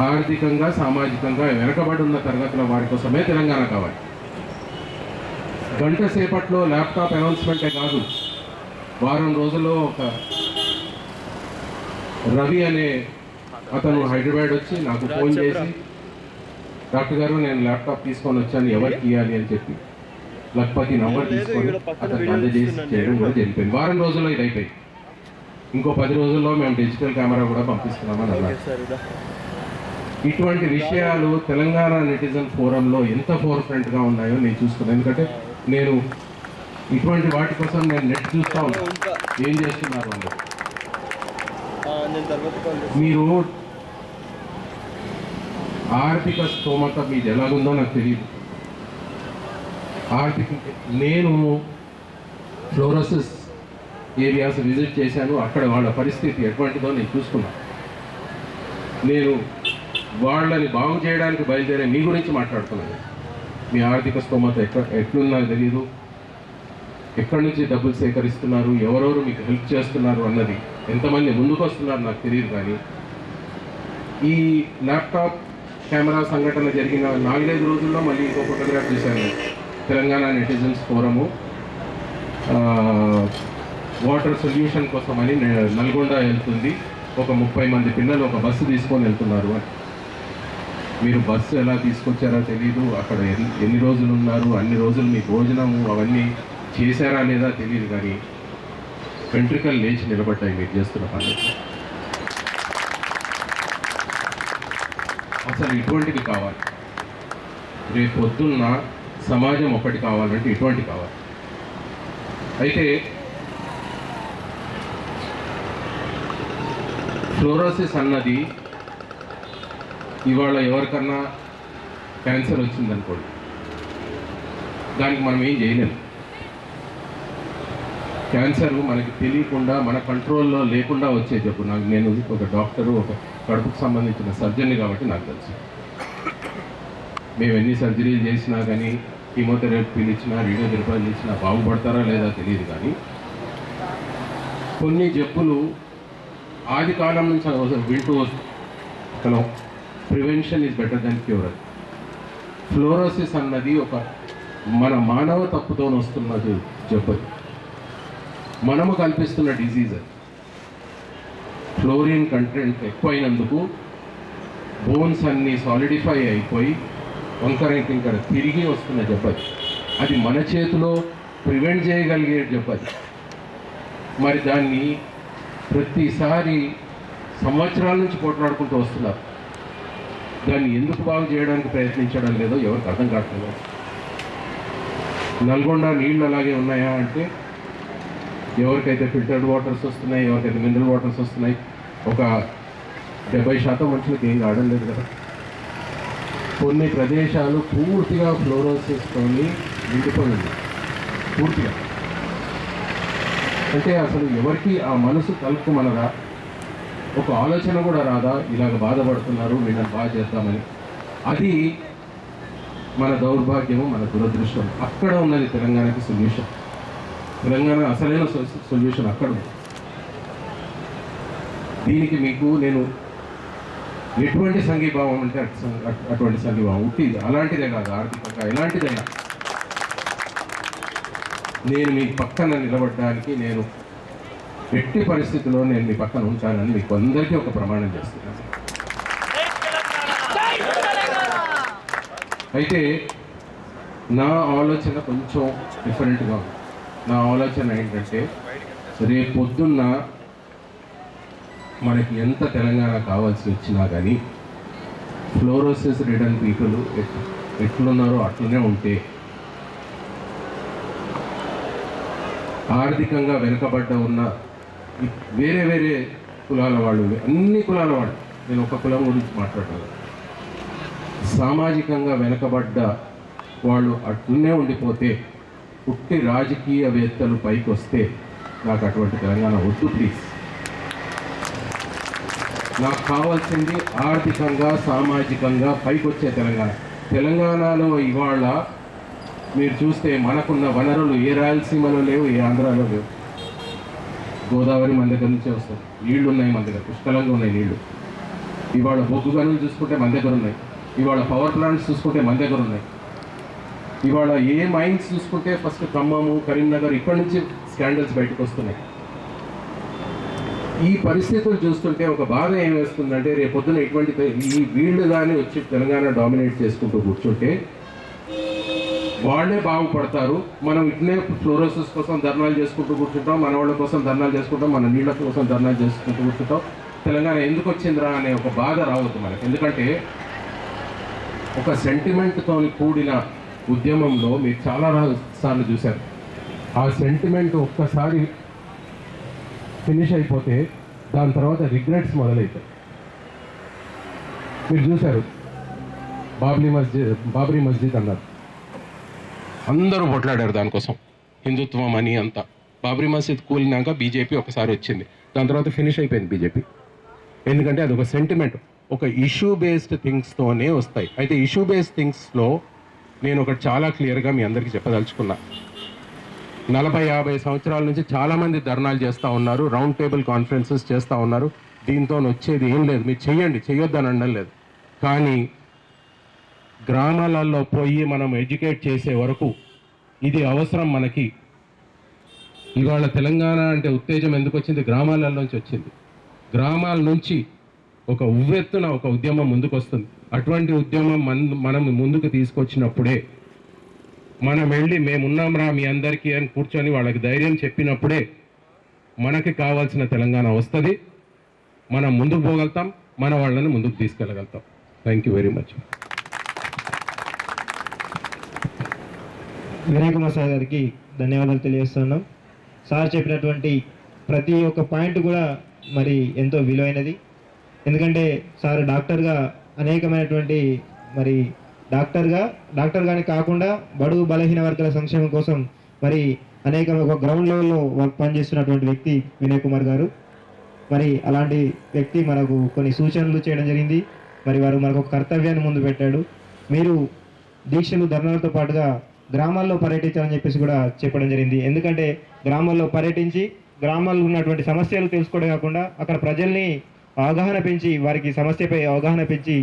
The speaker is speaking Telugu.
ఆర్థికంగా సామాజికంగా వెనకబడి ఉన్న తరగతుల వారి కోసమే తెలంగాణ కావాలి. గంట సేపట్లో ల్యాప్టాప్ అనౌన్స్మెంటే కాదు, వారం రోజుల్లో ఒక రవి అనే అతను హైదరాబాద్ వచ్చి నాకు ఫోన్ చేసి, డాక్టర్ గారు నేను ల్యాప్టాప్ తీసుకొని వచ్చాను, ఎవరికి ఇవ్వాలి అని చెప్పి లక్పతి నంబర్ తీసుకొని అతను అందజేసి చేయడం కూడా జరిగిపోయింది. వారం రోజుల్లో ఇది అయిపోయింది. ఇంకో 10 రోజుల్లో మేము డిజిటల్ కెమెరా కూడా పంపిస్తున్నామని అన్నారు. ఇటువంటి విషయాలు తెలంగాణ నెటిజన్ ఫోరంలో ఎంత ఫోర్ ఫ్రంట్గా ఉన్నాయో నేను చూస్తున్నాను. ఎందుకంటే నేను ఇటువంటి వాటి కోసం నేను నెట్ చూస్తూ ఉంటాను, ఏం చేస్తున్నారు అందరూ. మీరు ఆర్థిక స్తోమత మీది ఎలాగుందో నాకు తెలియదు. నేను ఫ్లోరోసిస్ ఏరియాస్ విజిట్ చేశాను, అక్కడ వాళ్ళ పరిస్థితి ఎటువంటిదో నేను చూసుకున్నాను. నేను వాళ్ళని బాగు చేయడానికి బయలుదేరే మీ గురించి మాట్లాడుతున్నాను. మీ ఆర్థిక స్తోమత ఎట్లున్నదో తెలియదు, ఎక్కడి నుంచి డబ్బులు సేకరిస్తున్నారు, ఎవరెవరు మీకు హెల్ప్ చేస్తున్నారు అన్నది, ఎంతమంది ముందుకు వస్తున్నారు నాకు తెలియదు. కానీ ఈ ల్యాప్టాప్ కెమెరా సంఘటన జరిగిన 4-5 రోజుల్లో మళ్ళీ ఇంకో ఫోటోగ్రాఫ్ చేశాను. Telangana netizens forum water solution కోసమని నల్గొండ వెళ్తుంది, ఒక 30 మంది పిల్లలు ఒక బస్సు తీసుకొని వెళ్తున్నారు అని. మీరు బస్సు ఎలా తీసుకొచ్చారో తెలీదు, అక్కడ ఎన్ని రోజులు ఉన్నారు, అన్ని రోజులు మీ భోజనము అవన్నీ చేశారా లేదా తెలియదు. కానీ వెంట్రుకలు లేచి నిలబడ్డాయి మీరు చేస్తున్న పనులు. అసలు ఇటువంటివి కావాలి. రేపు పొద్దున్న సమాజం ఒకటి కావాలంటే ఇటువంటి కావాలి. అయితే ఫ్లోరోసిస్ అన్నది ఇవాళ ఎవరికన్నా క్యాన్సర్ వచ్చిందనుకోండి, దానికి మనం ఏం చేయలేము. క్యాన్సర్ మనకి తెలియకుండా మన కంట్రోల్లో లేకుండా వచ్చే జబ్బు. నేను ఒక డాక్టరు, ఒక కడుపుకు సంబంధించిన సర్జన్ని కాబట్టి నాకు తెలుసు. మేము ఎన్ని సర్జరీలు చేసినా కానీ, కీమోథెరపీలు ఇచ్చినా, రేడియోథెరపీలు ఇచ్చినా బాగుపడతారా లేదా తెలియదు. కానీ కొన్ని జబ్బులు ఆది కాలం నుంచి వింటూ వస్తున్నాం, prevention is better than cure. Fluorosis అన్నది ఒక మన మానవ తప్పుతో వస్తున్న జబ్బు, మనము కల్పిస్తున్న డిజీజ్. ఫ్లోరిన్ కంటెంట్ ఎక్కువైనందుకు బోన్స్ అన్నీ సాలిడిఫై అయిపోయి వంకర తిరిగి వస్తున్న జబ్బు. అది మన చేతిలో ప్రివెంట్ చేయగలిగే జబ్బు. మరి దాన్ని ప్రతిసారి సంవత్సరాల నుంచి పోట్లాడుకుంటూ వస్తున్నారు. దాన్ని ఎందుకు బాగు చేయడానికి ప్రయత్నించడం లేదో ఎవరికి అర్థం కావట్లేదు. నల్గొండ నీళ్ళు అలాగే ఉన్నాయా అంటే, ఎవరికైతే ఫిల్టర్డ్ వాటర్స్ వస్తున్నాయి, ఎవరికైతే మినరల్ వాటర్స్ వస్తున్నాయి, ఒక 70% మనుషులకు ఏం కావడం లేదు కదా. కొన్ని ప్రదేశాలు పూర్తిగా ఫ్లోరోసిస్తో నిండిపోయింది, పూర్తిగా. అంటే అసలు ఎవరికి ఆ మనసు కలుపుకోమనరా, ఒక ఆలోచన కూడా రాదా, ఇలాగ బాధపడుతున్నారు వీళ్ళని బాగా చేద్దామని. అది మన దౌర్భాగ్యము, మన దురదృష్టం. అక్కడ ఉన్నది తెలంగాణకి సొల్యూషన్. తెలంగాణ అసలైన సొల్యూషన్ అక్కడ ఉంది. దీనికి మీకు నేను ఎటువంటి సంఘీభావం అంటే అటువంటి సంఘీభావం ఉట్టి అలాంటిదే కాదు, ఆర్థికంగా ఎలాంటిదైనా నేను మీ పక్కన నిలబడడానికి, నేను ఎట్టి పరిస్థితుల్లో నేను మీ పక్కన ఉంటానని మీకు అందరికీ ఒక ప్రమాణం చేస్తున్నాను. అయితే నా ఆలోచన కొంచెం డిఫరెంట్గా ఉంది. నా ఆలోచన ఏంటంటే, రేపు పొద్దున్న మనకి ఎంత తెలంగాణ కావాల్సి వచ్చినా కానీ ఫ్లోరోసిస్ రిడన్ పీపుల్ ఎట్లున్నారో అట్లనే ఉంటే, ఆర్థికంగా వెనుకబడ్డ ఉన్న వేరే వేరే కులాల వాళ్ళు, అన్ని కులాల వాళ్ళు, నేను ఒక కులం గురించి మాట్లాడాను, సామాజికంగా వెనుకబడ్డ వాళ్ళు అట్లనే ఉండిపోతే, పుట్టి రాజకీయవేత్తలు పైకి వస్తే నాకు అటువంటి తెలంగాణ వద్దు ప్లీజ్. నాకు కావాల్సింది ఆర్థికంగా సామాజికంగా పైకి వచ్చే తెలంగాణ. తెలంగాణలో ఇవాళ మీరు చూస్తే మనకున్న వనరులు ఏ రాయలసీమలో లేవు, ఏ ఆంధ్రాలో లేవు. గోదావరి మన దగ్గర నుంచే వస్తుంది, నీళ్లు ఉన్నాయి మన దగ్గర, పుష్కలంగా ఉన్నాయి నీళ్లు. ఇవాళ బొగ్గు గనులు చూసుకుంటే మన దగ్గర ఉన్నాయి, ఇవాళ పవర్ ప్లాంట్స్ చూసుకుంటే మన దగ్గర ఉన్నాయి, ఇవాళ ఏ మైన్స్ చూసుకుంటే ఫస్ట్ ఖమ్మము, కరీంనగర్ ఇక్కడి నుంచి స్కాండల్స్ బయటకు వస్తున్నాయి. ఈ పరిస్థితులు చూస్తుంటే ఒక బాధ ఏం వేస్తుందంటే, రేపొద్దున ఇటువంటి ఈ వీళ్ళు కానీ వచ్చి తెలంగాణ డామినేట్ చేసుకుంటూ కూర్చుంటే వాళ్ళే బాగుపడతారు. మనం ఇట్లే ఫ్లోరోసిస్ కోసం ధర్నాలు చేసుకుంటూ కూర్చుంటాం, మన వాళ్ళ కోసం ధర్నాలు చేసుకుంటాం, మన నీళ్ళ కోసం ధర్నాలు చేసుకుంటూ కూర్చుంటాం. తెలంగాణ ఎందుకు వచ్చిందిరా అనే ఒక బాధ రావద్దు మనకి. ఎందుకంటే ఒక సెంటిమెంట్తో కూడిన ఉద్యమంలో మీరు చాలా సార్లు చూశారు, ఆ సెంటిమెంట్ ఒక్కసారి ఫినిష్ అయిపోతే దాని తర్వాత రిగ్రెట్స్ మొదలవుతాయి. మీరు చూశారు బాబ్రీ మస్జిద్ అన్నారు, అందరూ కొట్లాడారు దానికోసం, హిందుత్వం అని అంతా. బాబ్రీ మస్జిద్ కూలినాక బీజేపీ ఒకసారి వచ్చింది, దాని తర్వాత ఫినిష్ అయిపోయింది బీజేపీ. ఎందుకంటే అది ఒక సెంటిమెంట్, ఒక ఇష్యూ బేస్డ్ థింగ్స్తోనే వస్తాయి. అయితే ఇష్యూ బేస్డ్ థింగ్స్లో నేను ఒకటి చాలా క్లియర్గా మీ అందరికీ చెప్పదలుచుకున్నా. 40-50 సంవత్సరాల నుంచి చాలామంది ధర్నాలు చేస్తూ ఉన్నారు, రౌండ్ టేబుల్ కాన్ఫరెన్సెస్ చేస్తూ ఉన్నారు. దీంతో వచ్చేది ఏం లేదు, మీరు చెయ్యండి, చెయ్యొద్దని అనడం లేదు. కానీ గ్రామాలలో పోయి మనం ఎడ్యుకేట్ చేసే వరకు ఇది అవసరం మనకి. ఇవాళ తెలంగాణ అంటే ఉత్తేజం ఎందుకు వచ్చింది? గ్రామాలలోంచి వచ్చింది. గ్రామాల నుంచి ఒక ఉవ్వెత్తున ఒక ఉద్యమం ముందుకు వస్తుంది. అటువంటి ఉద్యమం మనం ముందుకు తీసుకొచ్చినప్పుడే, మనం వెళ్ళి మేమున్నాంరా మీ అందరికీ అని కూర్చొని వాళ్ళకి ధైర్యం చెప్పినప్పుడే మనకి కావాల్సిన తెలంగాణ వస్తుంది. మనం ముందుకు పోగలుగుతాం, మన వాళ్ళని ముందుకు తీసుకెళ్ళగలుగుతాం. Thank you very much. Vinay Kumar sir గారికి ధన్యవాదాలు తెలియజేస్తున్నాం. సార్ చెప్పినటువంటి ప్రతి ఒక్క పాయింట్ కూడా మరి ఎంతో విలువైనది. ఎందుకంటే సార్ డాక్టర్గా అనేకమైనటువంటి మరి డాక్టర్గానే కాకుండా బడుగు బలహీన వర్గాల సంక్షేమం కోసం మరి అనేక ఒక గ్రౌండ్ లెవెల్లో వర్క్ పనిచేస్తున్నటువంటి వ్యక్తి వినయ్ కుమార్ గారు. మరి అలాంటి వ్యక్తి మనకు కొన్ని సూచనలు చేయడం జరిగింది. మరి వారు మనకు ఒక కర్తవ్యాన్ని ముందు పెట్టాడు. మీరు దీక్షలు ధర్నాలతో పాటుగా గ్రామాల్లో పర్యటించాలని చెప్పేసి కూడా చెప్పడం జరిగింది. ఎందుకంటే గ్రామాల్లో పర్యటించి గ్రామాల్లో ఉన్నటువంటి సమస్యలు తెలుసుకోవడం కాకుండా అక్కడ ప్రజల్ని అవగాహన పెంచి, వారికి సమస్యపై అవగాహన పెంచి